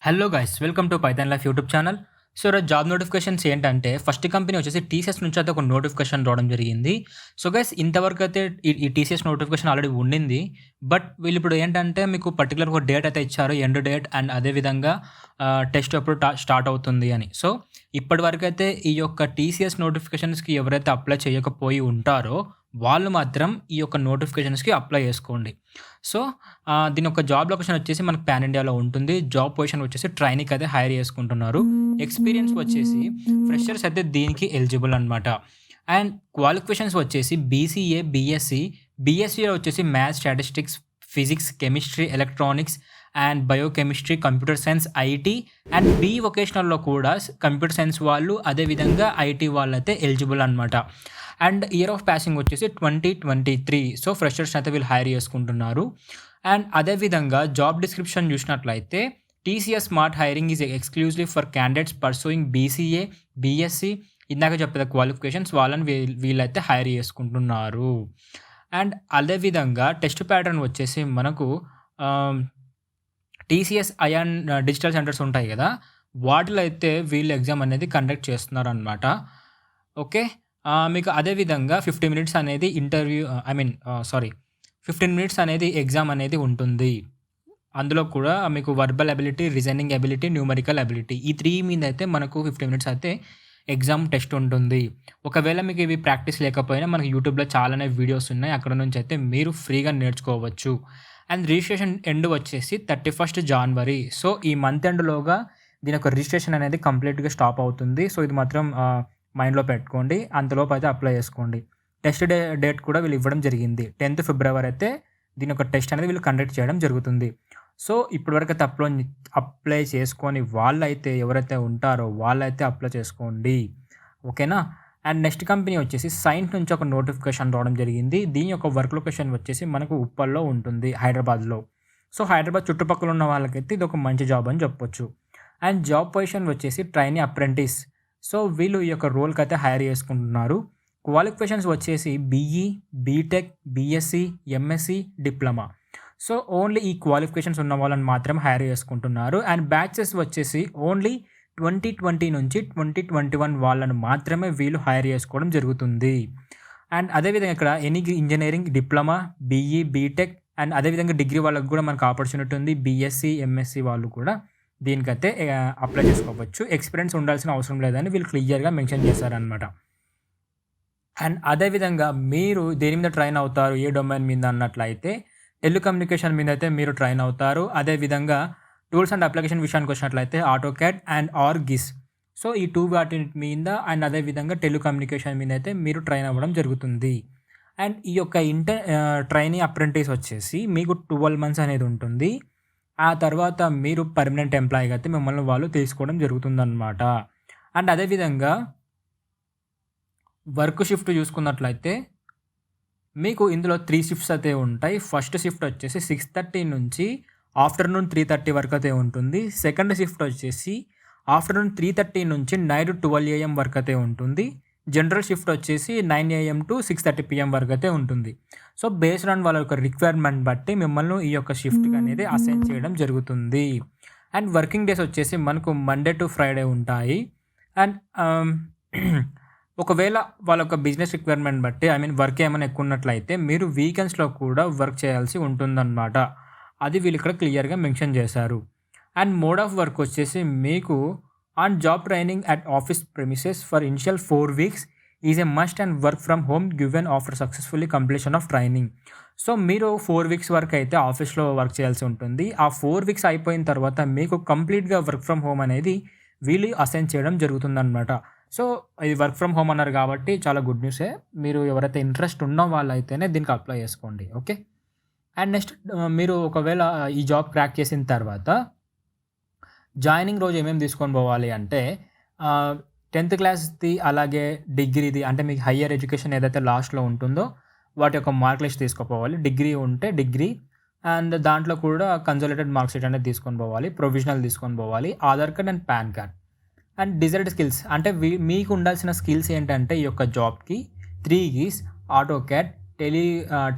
Hello guys welcome to Python life YouTube channel. So ఈరోజు job notifications ఏంటంటే first company వచ్చేసి TCS నుంచి అయితే ఒక నోటిఫికేషన్ రావడం జరిగింది. సో గైస్ ఇంతవరకు అయితే ఈ టీసీఎస్ నోటిఫికేషన్ ఆల్రెడీ ఉండింది. బట్ వీళ్ళు ఇప్పుడు ఏంటంటే మీకు పర్టికులర్ ఒక డేట్ అయితే ఇచ్చారు, ఎండ్ డేట్ అండ్ అదేవిధంగా టెస్ట్ ఎప్పుడు స్టార్ట్ అవుతుంది అని. సో ఇప్పటి వరకు అయితే ఈ యొక్క టీసీఎస్ నోటిఫికేషన్స్కి ఎవరైతే అప్లై చేయకపోయి ఉంటారో వాళ్ళు మాత్రం ఈ యొక్క నోటిఫికేషన్స్కి అప్లై చేసుకోండి. సో దీని యొక్క జాబ్ లొకేషన్ వచ్చేసి మనకు పాన్ ఇండియాలో ఉంటుంది. జాబ్ పొజిషన్ వచ్చేసి ట్రైనీకి అయితే హైర్ చేసుకుంటున్నారు. ఎక్స్పీరియన్స్ వచ్చేసి ఫ్రెషర్స్ అయితే దీనికి ఎలిజిబుల్ అనమాట. అండ్ క్వాలిఫికేషన్స్ వచ్చేసి బీసీఏ, బీఎస్సీలో వచ్చేసి maths, statistics, physics, chemistry, electronics and biochemistry, computer science, IT and B వొకేషనల్లో కూడా కంప్యూటర్ సైన్స్ వాళ్ళు, అదేవిధంగా ఐటీ వాళ్ళైతే ఎలిజిబుల్ అనమాట. అండ్ ఇయర్ ఆఫ్ పాసింగ్ వచ్చేసి 2023. సో ఫ్రెషర్స్ అయితే వీళ్ళు హైర్ చేసుకుంటున్నారు. అండ్ అదేవిధంగా జాబ్ డిస్క్రిప్షన్ చూసినట్లయితే TCS smart hiring is exclusively for candidates pursuing BCA, BSc, ఇందాక చెప్పేది క్వాలిఫికేషన్స్ వాళ్ళని వీళ్ళైతే హైర్ చేసుకుంటున్నారు. అండ్ అదేవిధంగా టెస్ట్ ప్యాటర్న్ వచ్చేసి మనకు టీసీఎస్ అయాన్ డిజిటల్ సెంటర్స్ ఉంటాయి కదా, వాటిలో అయితే వీళ్ళు ఎగ్జామ్ అనేది కండక్ట్ చేస్తున్నారు అనమాట. ఓకే, మీకు అదేవిధంగా 50 మినిట్స్ అనేది ఇంటర్వ్యూ 15 మినిట్స్ అనేది ఎగ్జామ్ అనేది ఉంటుంది. అందులో కూడా మీకు verbal ability, reasoning ability, numerical ability, ఈ 3 మీద అయితే మనకు 50 మినిట్స్ అయితే ఎగ్జామ్ టెస్ట్ ఉంటుంది. ఒకవేళ మీకు ఇవి ప్రాక్టీస్ లేకపోయినా మనకు యూట్యూబ్లో చాలానే వీడియోస్ ఉన్నాయి, అక్కడ నుంచి అయితే మీరు ఫ్రీగా నేర్చుకోవచ్చు. అండ్ రిజిస్ట్రేషన్ ఎండ్ వచ్చేసి 31 జనవరి. సో ఈ మంత్ ఎండ్లోగా దీని యొక్క రిజిస్ట్రేషన్ అనేది కంప్లీట్గా స్టాప్ అవుతుంది. సో ఇది మాత్రం మైండ్లో పెట్టుకోండి, అంతలోపు అయితే అప్లై చేసుకోండి. టెస్ట్ డేట్ కూడా వీళ్ళు ఇవ్వడం జరిగింది. 10th ఫిబ్రవరి అయితే దీని యొక్క టెస్ట్ అనేది వీళ్ళు కండక్ట్ చేయడం జరుగుతుంది. సో ఇప్పటివరకు అయితే అప్లై చేసుకొని వాళ్ళైతే ఎవరైతే ఉంటారో వాళ్ళైతే అప్లై చేసుకోండి, ఓకేనా. అండ్ నెక్స్ట్ కంపెనీ వచ్చేసి సైంట్ నుంచి ఒక నోటిఫికేషన్ రావడం జరిగింది. దీని యొక్క వర్క్ లొకేషన్ వచ్చేసి మనకు ఉప్పల్లో ఉంటుంది, హైదరాబాద్లో. సో హైదరాబాద్ చుట్టుపక్కల ఉన్న వాళ్ళకైతే ఇది ఒక మంచి జాబ్ అని చెప్పొచ్చు. అండ్ జాబ్ పొజిషన్ వచ్చేసి ట్రైనీ అప్రెంటిస్. సో వీళ్ళు ఈ యొక్క రోల్కి అయితే హైర్ చేసుకుంటున్నారు. క్వాలిఫికేషన్స్ వచ్చేసి BE, BTech, BSc, MSc, diploma. So only ఈ క్వాలిఫికేషన్స్ ఉన్న వాళ్ళని మాత్రమే హైర్ చేసుకుంటున్నారు. అండ్ బ్యాచెస్ వచ్చేసి ఓన్లీ 2020 నుంచి 2021 వాళ్ళను మాత్రమే వీళ్ళు హైర్ చేసుకోవడం జరుగుతుంది. అండ్ అదేవిధంగా ఇక్కడ any engineering, diploma, BE, BTech and అదేవిధంగా డిగ్రీ వాళ్ళకి కూడా మనకు ఆపర్చునిటీ ఉంది. బీఎస్సీ, ఎంఎస్సీ వాళ్ళు కూడా దీనికైతే అప్లై చేసుకోవచ్చు. ఎక్స్పీరియన్స్ ఉండాల్సిన అవసరం లేదని వీళ్ళు క్లియర్గా మెన్షన్ చేశారనమాట. అండ్ అదేవిధంగా మీరు దేని మీద ట్రైన్ అవుతారు, ఏ డొమైన్ మీద అన్నట్లయితే టెలికమ్యూనికేషన్ మీద అయితే మీరు ట్రైన్ అవుతారు. అదేవిధంగా టూల్స్ అండ్ అప్లికేషన్ విషయానికి వచ్చినట్లయితే ఆటోక్యాడ్ అండ్ గిస్. సో ఈ 2 వాటి మీద అండ్ అదేవిధంగా టెలికమ్యూనికేషన్ మీద అయితే మీరు ట్రైన్ అవ్వడం జరుగుతుంది. అండ్ ఈ యొక్క ట్రైనింగ్ అప్రెంటిస్ వచ్చేసి మీకు 12 months అనేది ఉంటుంది. ఆ తర్వాత మీరు పర్మనెంట్ ఎంప్లాయీగా అయితే మిమ్మల్ని వాళ్ళు తీసుకోవడం జరుగుతుందన్నమాట. అండ్ అదేవిధంగా వర్క్ షిఫ్ట్ చూసుకున్నట్లయితే మీకు ఇందులో 3 షిఫ్ట్స్ అయితే ఉంటాయి. ఫస్ట్ షిఫ్ట్ వచ్చేసి 6:30 నుంచి ఆఫ్టర్నూన్ 3:30 వరకు అయితే ఉంటుంది. సెకండ్ షిఫ్ట్ వచ్చేసి ఆఫ్టర్నూన్ 3:30 నుంచి నైట్ 12 AM వరకు అయితే ఉంటుంది. జనరల్ షిఫ్ట్ వచ్చేసి 9 AM to 6:30 PM వరకు అయితే ఉంటుంది. సో బేస్డ్ ఆన్ వాళ్ళ యొక్క రిక్వైర్మెంట్ బట్టి మిమ్మల్ని ఈ యొక్క షిఫ్ట్ అనేది అసైన్ చేయడం జరుగుతుంది. అండ్ వర్కింగ్ డేస్ వచ్చేసి మనకు మండే టు ఫ్రైడే ఉంటాయి. అండ్ ఒకవేళ వాళ్ళ యొక్క బిజినెస్ రిక్వైర్మెంట్ బట్టి వర్క్ ఏమైనా ఎక్కువ ఉన్నట్లయితే మీరు వీకెండ్స్లో కూడా వర్క్ చేయాల్సి ఉంటుందన్నమాట. అది వీళ్ళు ఇక్కడ క్లియర్గా మెన్షన్ చేశారు. అండ్ మోడ్ ఆఫ్ వర్క్ వచ్చేసి మీకు on job training at office premises for initial 4 weeks is a must and work from home given after successfully completion of training. So మీరు 4 weeks వరకు అయితే ఆఫీస్లో వర్క్ చేయాల్సి ఉంటుంది. ఆ 4 weeks అయిపోయిన తర్వాత మీకు కంప్లీట్గా వర్క్ ఫ్రమ్ హోమ్ అనేది వీళ్ళు అసైన్ చేయడం జరుగుతుందన్నమాట. సో ఇది వర్క్ ఫ్రమ్ హోమ్ అన్నారు కాబట్టి చాలా గుడ్ న్యూసే. మీరు ఎవరైతే ఇంట్రెస్ట్ ఉన్న వాళ్ళైతేనే దీనికి అప్లై చేసుకోండి, ఓకే. అండ్ నెక్స్ట్ మీరు ఒకవేళ ఈ జాబ్ క్రాక్ చేసిన తర్వాత జాయినింగ్ రోజు ఏమేమి తీసుకొని పోవాలి అంటే 10th క్లాస్ది అలాగే డిగ్రీది, అంటే మీకు హయ్యర్ ఎడ్యుకేషన్ ఏదైతే లాస్ట్లో ఉంటుందో వాటి యొక్క మార్క్ లిస్ట్ తీసుకుపోవాలి. డిగ్రీ ఉంటే డిగ్రీ అండ్ దాంట్లో కూడా కన్సోలిడేటెడ్ మార్క్ షీట్ అనేది తీసుకొని పోవాలి. ప్రొవిజనల్ తీసుకొని పోవాలి. Aadhaar card and pan card. And desired skills అంటే మీకు ఉండాల్సిన స్కిల్స్ ఏంటంటే ఈ యొక్క జాబ్కి 3 keys AutoCAD,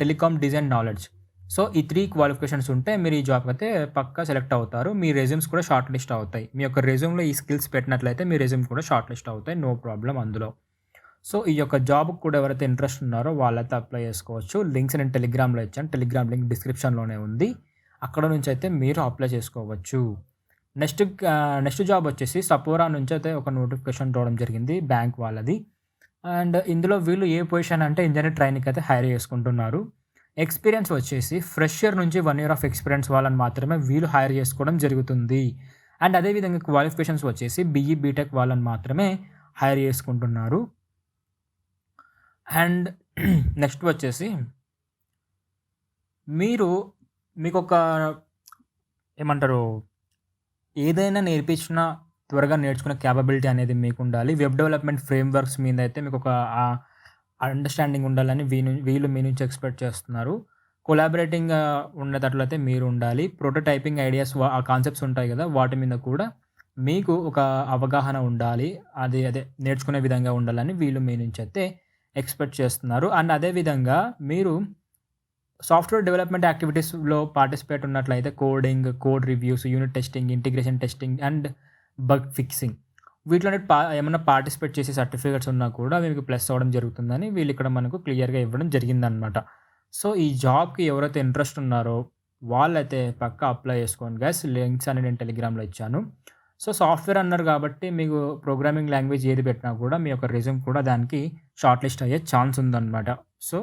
telecom design knowledge. So ఈ 3 క్వాలిఫికేషన్స్ ఉంటే మీరు ఈ జాబ్‌కి అయితే పక్కా సెలెక్ట్ అవుతారు. మీ రెజ్యూమ్స్ కూడా షార్ట్ లిస్ట్ అవుతాయి. మీ యొక్క రెజ్యూమ్‌లో ఈ స్కిల్స్ పెట్టినట్లయితే మీ రెజ్యూమ్ కూడా షార్ట్ లిస్ట్ అవుతాయి. నో ప్రాబ్లమ్ అందులో. సో ఈ యొక్క జాబ్‌కి కూడా ఎవరైతే ఇంట్రెస్ట్ ఉన్నారో వాళ్ళైతే అప్లై చేసుకోవచ్చు. లింక్స్ నేను టెలిగ్రామ్‌లో ఇచ్చాను. టెలిగ్రామ్ లింక్ డిస్క్రిప్షన్‌లోనే ఉంది. అక్కడ నుంచి అయితే మీరు అప్లై చేసుకోవచ్చు. నెక్స్ట్ జాబ్ వచ్చేసి సపోరా నుంచి అయితే ఒక నోటిఫికేషన్ రావడం జరిగింది బ్యాంక్ వాళ్ళది. అండ్ ఇందులో వీళ్ళు ఏ పొజిషన్ అంటే ఇంజినీర్ ట్రైనీకి అయితే హైర్ చేసుకుంటున్నారు. ఎక్స్‌పీరియన్స్ వచ్చేసి ఫ్రెషర్ నుంచి 1 ఇయర్ ఆఫ్ ఎక్స్‌పీరియన్స్ వాళ్ళని మాత్రమే వీళ్ళు హైర్ చేసుకోవడం జరుగుతుంది. అండ్ అదే విధంగా క్వాలిఫికేషన్స్ వచ్చేసి బీఈ, బీటెక్ వాళ్ళని మాత్రమే హైర్ చేసుకుంటున్నారు. అండ్ నెక్స్ట్ వచ్చేసి మీకొక ఏమంటారు, ఏదైనా నేర్పించినా త్వరగా నేర్చుకునే కేపబిలిటీ అనేది మీకుండాలి. వెబ్ డెవలప్‌మెంట్ ఫ్రేమ్‌వర్క్స్ మీద అయితే మీకొక అండర్‌స్టాండింగ్ ఉండాలని వీళ్ళు మీ నుంచి ఎక్స్‌పెక్ట్ చేస్తున్నారు. కొలాబరేటింగ్‌గా ఉండేటట్లయితే మీరు ఉండాలి. ప్రోటోటైపింగ్ ఐడియాస్ ఆ కాన్సెప్ట్స్ ఉంటాయి గదా! వాటి మీద కూడా మీకు ఒక అవగాహన ఉండాలి. అదే నేర్చుకునే విధంగా ఉండాలని వీళ్ళు మీ నుంచి అయితే ఎక్స్‌పెక్ట్ చేస్తున్నారు. అండ్ అదే విధంగా మీరు సాఫ్ట్‌వేర్ డెవలప్‌మెంట్ యాక్టివిటీస్‌లో పార్టిసిపేట్ ఉన్నట్లయితే coding, code reviews, unit testing, integration testing and bug fixing వీటిలోనే ఏమన్నా పార్టిసిపేట్ చేసే సర్టిఫికేట్స్ ఉన్నా కూడా మీకు ప్లస్ అవ్వడం జరుగుతుందని వీళ్ళు ఇక్కడ మనకు క్లియర్‌గా ఇవ్వడం జరిగిందనమాట. సో ఈ జాబ్‌కి ఎవరైతే ఇంట్రెస్ట్ ఉన్నారో వాళ్ళైతే పక్కా అప్లై చేసుకోండి గైస్. లింక్స్ అని నేను టెలిగ్రామ్‌లో ఇచ్చాను. సో సాఫ్ట్‌వేర్ అన్నారు కాబట్టి మీకు ప్రోగ్రామింగ్ లాంగ్వేజ్ ఏది పెట్టినా కూడా మీ యొక్క రెజ్యూమ్ కూడా దానికి షార్ట్ లిస్ట్ అయ్యే ఛాన్స్ ఉందనమాట. సో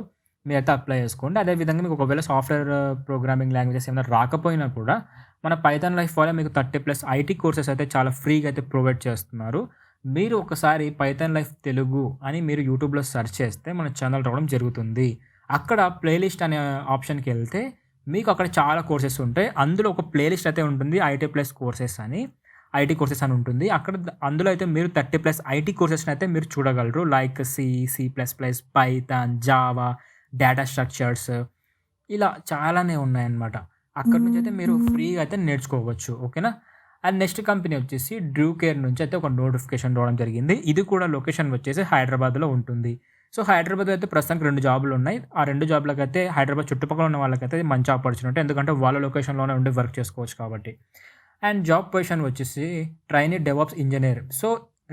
మీరైతే అప్లై చేసుకోండి. అదేవిధంగా మీకు ఒకవేళ సాఫ్ట్‌వేర్ ప్రోగ్రామింగ్ లాంగ్వేజెస్ ఏమైనా రాకపోయినా కూడా మన పైథాన్ లైఫ్ వల్ల మీకు 30+ ఐటీ కోర్సెస్ అయితే చాలా ఫ్రీగా అయితే ప్రొవైడ్ చేస్తున్నారు. మీరు ఒకసారి పైథాన్ లైఫ్ తెలుగు అని మీరు యూట్యూబ్‌లో సెర్చ్ చేస్తే మన ఛానల్ రావడం జరుగుతుంది. అక్కడ ప్లేలిస్ట్ అనే ఆప్షన్‌కెళ్తే మీకు అక్కడ చాలా కోర్సెస్ ఉంటాయి. అందులో ఒక ప్లేలిస్ట్ అయితే ఉంటుంది. ఐటీ కోర్సెస్ అని ఉంటుంది. అందులో అయితే మీరు 30+ ఐటీ కోర్సెస్‌ని అయితే మీరు చూడగలరు. Like C plus plus, Python, Java, data structures ఇలా చాలానే ఉన్నాయన్నమాట. అక్కడి నుంచి అయితే మీరు ఫ్రీగా అయితే నేర్చుకోవచ్చు. ఓకేనా? అండ్ నెక్స్ట్ కంపెనీ వచ్చేసి డ్రూకేర్ నుంచి అయితే ఒక నోటిఫికేషన్ రావడం జరిగింది. ఇది కూడా లొకేషన్ వచ్చేసి హైదరాబాద్‌లో ఉంటుంది. సో హైదరాబాద్‌లో అయితే ప్రస్తుతానికి 2 జాబులు ఉన్నాయి. ఆ 2 జాబులకైతే హైదరాబాద్ చుట్టుపక్కల ఉన్న వాళ్ళకైతే మంచి ఆపర్చునిటీ. ఎందుకంటే వాళ్ళ లొకేషన్‌లోనే ఉండి వర్క్ చేసుకోవచ్చు కాబట్టి. అండ్ జాబ్ పొజిషన్ వచ్చేసి ట్రైనీ డెవాప్స్ ఇంజినీర్. సో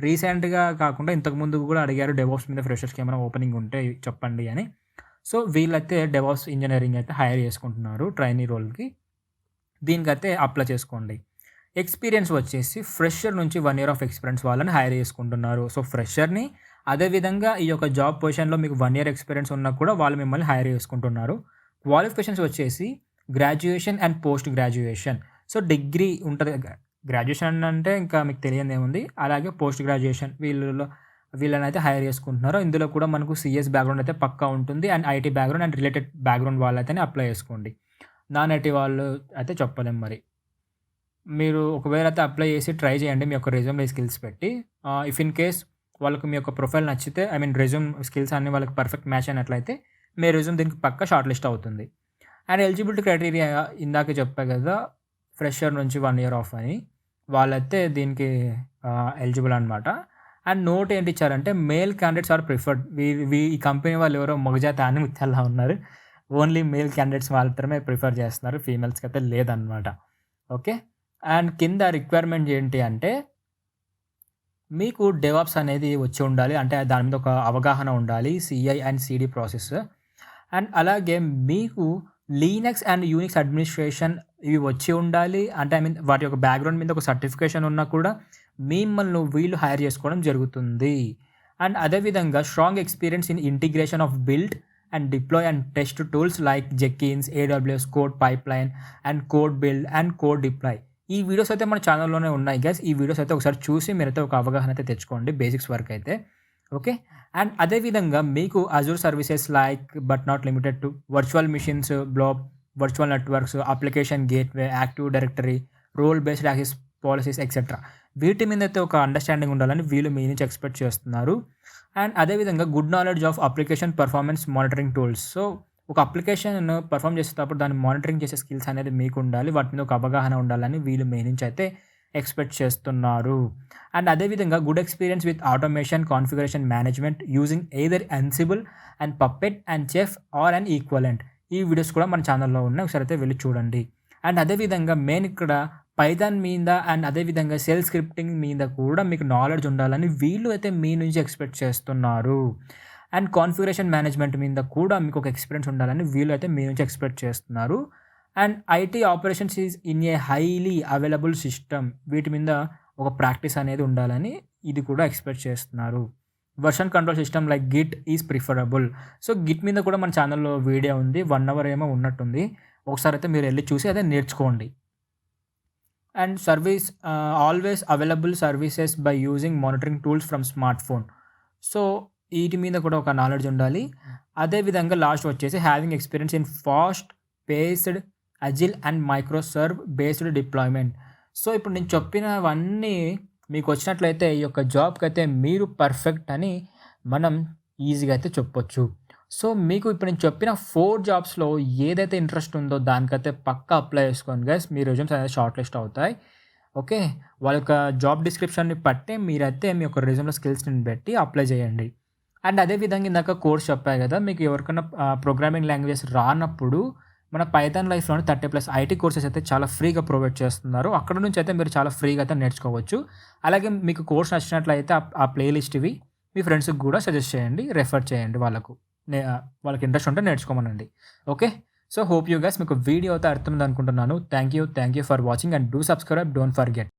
రీసెంట్‌గా కాకుండా ఇంతకుముందు కూడా అడిగారు డెవాప్స్ మీద ఫ్రెషర్స్‌కి ఏమైనా ఓపెనింగ్ ఉంటే చెప్పండి అని. సో వీళ్ళైతే డెవాప్స్ ఇంజినీరింగ్ అయితే హైర్ చేసుకుంటున్నారు ట్రైనీ రోల్‌కి. దీనికైతే అప్లై చేసుకోండి. ఎక్స్‌పీరియన్స్ వచ్చేసి ఫ్రెషర్ నుంచి 1 ఇయర్ ఆఫ్ ఎక్స్‌పీరియన్స్ వాళ్ళని హైర్ చేసుకుంటున్నారు. సో ఫ్రెషర్‌ని అదేవిధంగా ఈ యొక్క జాబ్ పొజిషన్‌లో మీకు 1 ఇయర్ ఎక్స్‌పీరియన్స్ ఉన్నా కూడా వాళ్ళు మిమ్మల్ని హైర్ చేసుకుంటున్నారు. క్వాలిఫికేషన్స్ వచ్చేసి graduation and post graduation. So degree ఉంటది. గ్రాడ్యుయేషన్ అంటే ఇంకా మీకు తెలియనిదేముంది. అలాగే పోస్ట్ గ్రాడ్యుయేషన్ వీళ్ళనైతే హైర్ చేసుకుంటున్నారు. ఇందులో కూడా మనకు సీఎస్ బ్యాక్‌గ్రౌండ్ అయితే పక్కా ఉంటుంది. And IT background and related background వాళ్ళైతేనే అప్లై చేసుకోండి. నాన్ ఐటీ వాళ్ళు అయితే చెప్పలేం మరి. మీరు ఒకవేళ అయితే అప్లై చేసి ట్రై చేయండి మీ యొక్క రెజ్యూమ్‌లో ఈ స్కిల్స్ పెట్టి. ఇఫ్ ఇన్ కేస్ వాళ్ళకి మీ యొక్క ప్రొఫైల్ నచ్చితే రెజ్యూమ్ స్కిల్స్ అన్నీ వాళ్ళకి పర్ఫెక్ట్ మ్యాచ్ అయినట్లయితే మీ రెజ్యూమ్ దీనికి పక్కా షార్ట్ లిస్ట్ అవుతుంది. అండ్ ఎలిజిబిలిటీ క్రైటీరియా ఇందాకే చెప్పా కదా! ఫ్రెషర్ నుంచి 1 ఇయర్ ఆఫ్ అని. వాళ్ళైతే దీనికి ఎలిజిబుల్ అనమాట. అండ్ నోట్ ఏంటి ఇచ్చారంటే మేల్ క్యాండిడేట్స్ ఆర్ ప్రిఫర్డ్. ఈ కంపెనీ వాళ్ళు ఎవరో మొగజాతి ఆణిముత్యాల్లా ఉన్నారు. ఓన్లీ మేల్ క్యాండిడేట్స్ మాత్రమే ప్రిఫర్ చేస్తున్నారు. ఫీమేల్స్‌కి అయితే లేదనమాట. ఓకే. అండ్ కింద రిక్వైర్మెంట్ ఏంటి అంటే మీకు డెవాప్స్ అనేది వచ్చి ఉండాలి. అంటే దాని మీద ఒక అవగాహన ఉండాలి. CI and CD process. And అలాగే మీకు లీనక్స్ అండ్ యూనిక్స్ అడ్మినిస్ట్రేషన్ ఇవి వచ్చి ఉండాలి. అంటే వాటి యొక్క బ్యాక్‌గ్రౌండ్ మీద ఒక సర్టిఫికేషన్ ఉన్నా కూడా మిమ్మల్ని వీళ్ళు హైర్ చేసుకోవడం జరుగుతుంది. అండ్ అదే విధంగా strong experience in integration of build and deploy and test tools like Jenkins, AWS code pipeline and code build and code deploy. ఈ వీడియోస్ అయితే మన ఛానల్‌లోనే ఉన్నాయి గైస్. ఈ వీడియోస్ అయితే ఒకసారి చూసి మీరైతే ఒక అవగాహన అయితే తెచ్చుకోండి బేసిక్స్ వరకు అయితే. ఓకే. అండ్ అదే విధంగా మీకు Azure services like but not limited to virtual machines, blob, virtual networks, application gateway, active directory, role based access policies etcetera. వీటి మీద అయితే ఒక అండర్‌స్టాండింగ్ ఉండాలని వీళ్ళు మీ నుంచి ఎక్స్‌పెక్ట్ చేస్తున్నారు. అండ్ అదే విధంగా good knowledge of application performance monitoring tools. So ఒక అప్లికేషన్ పెర్ఫార్మ్ చేసేటప్పుడు దాన్ని మానిటరింగ్ చేసే స్కిల్స్ అనేది మీకు ఉండాలి. వాటి మీద ఒక అవగాహన ఉండాలని వీళ్ళు మీ నుంచి అయితే ఎక్స్‌పెక్ట్ చేస్తున్నారు. అండ్ అదే విధంగా good experience with automation, configuration management using either Ansible and Puppet and Chef or an equivalent. ఈ వీడియోస్ కూడా మన ఛానల్‌లో ఉన్నాయి. ఒకసారి అయితే వెళ్లి చూడండి. అండ్ అదేవిధంగా మెయిన్ ఇక్కడ పైథాన్ మీద అండ్ అదేవిధంగా షెల్ స్క్రిప్టింగ్ మీద కూడా మీకు నాలెడ్జ్ ఉండాలని వీళ్ళు అయితే మీ నుంచి ఎక్స్‌పెక్ట్ చేస్తున్నారు. అండ్ కాన్ఫిగరేషన్ మేనేజ్మెంట్ మీద కూడా మీకు ఒక ఎక్స్‌పీరియన్స్ ఉండాలని వీళ్ళు అయితే మీ నుంచి ఎక్స్‌పెక్ట్ చేస్తున్నారు. And IT operations is in a highly available system. వీటి మీద ఒక ప్రాక్టీస్ అనేది ఉండాలని ఇది కూడా ఎక్స్‌పెక్ట్ చేస్తున్నారు. Version control system like Git is preferable. So Git మీద కూడా మన ఛానల్‌లో వీడియో ఉంది. 1 అవర్ ఏమో ఉన్నట్టుంది. ఒకసారి అయితే మీరు ఎళ్లి చూసి అదే నేర్చుకోండి. And service always available services by using monitoring tools from smartphone. So వీటి మీద కూడా ఒక నాలెడ్జ్ ఉండాలి. అదేవిధంగా లాస్ట్ వచ్చేసి having experience in fast paced agile and micro serve based deployment. So ఇప్పుడు నేను చెప్పినవన్నీ మీకు వచ్చినట్లయితే ఈ యొక్క జాబ్కి అయితే మీరు పర్ఫెక్ట్ అని మనం ఈజీగా అయితే చెప్పొచ్చు. సో మీకు ఇప్పుడు నేను చెప్పిన 4 జాబ్స్‌లో ఏదైతే ఇంట్రెస్ట్ ఉందో దానికైతే పక్కా అప్లై చేసుకోండి గైస్. మీ రెజ్యూమ్స్ అనేది షార్ట్ లిస్ట్ అవుతాయి. ఓకే. వాళ్ళ యొక్క జాబ్ డిస్క్రిప్షన్‌ని బట్టి మీరైతే మీ యొక్క రెజ్యూమ్‌లో స్కిల్స్‌ని బట్టి అప్లై చేయండి. అండ్ అదేవిధంగా ఇందాక కోర్స్ చెప్పా కదా! మీకు ఎవరికైనా ప్రోగ్రామింగ్ లాంగ్వేజెస్ రానప్పుడు మన పైథాన్ లైఫ్‌లోనే 30+ ఐటీ కోర్సెస్ అయితే చాలా ఫ్రీగా ప్రొవైడ్ చేస్తున్నారు. అక్కడ నుంచి అయితే మీరు చాలా ఫ్రీగా అయితే నేర్చుకోవచ్చు. అలాగే మీకు కోర్స్ నచ్చినట్లయితే ఆ ప్లే లిస్ట్ ఇవి మీ ఫ్రెండ్స్‌కి కూడా సజెస్ట్ చేయండి. రెఫర్ చేయండి వాళ్ళకు. వాళ్ళకి ఇంట్రెస్ట్ ఉంటే నేర్చుకోమనండి. Okay. So hope you guys మీకు వీడియో అయితే అర్థమైంది అనుకుంటున్నాను. Thank you for watching and do subscribe. Don't forget.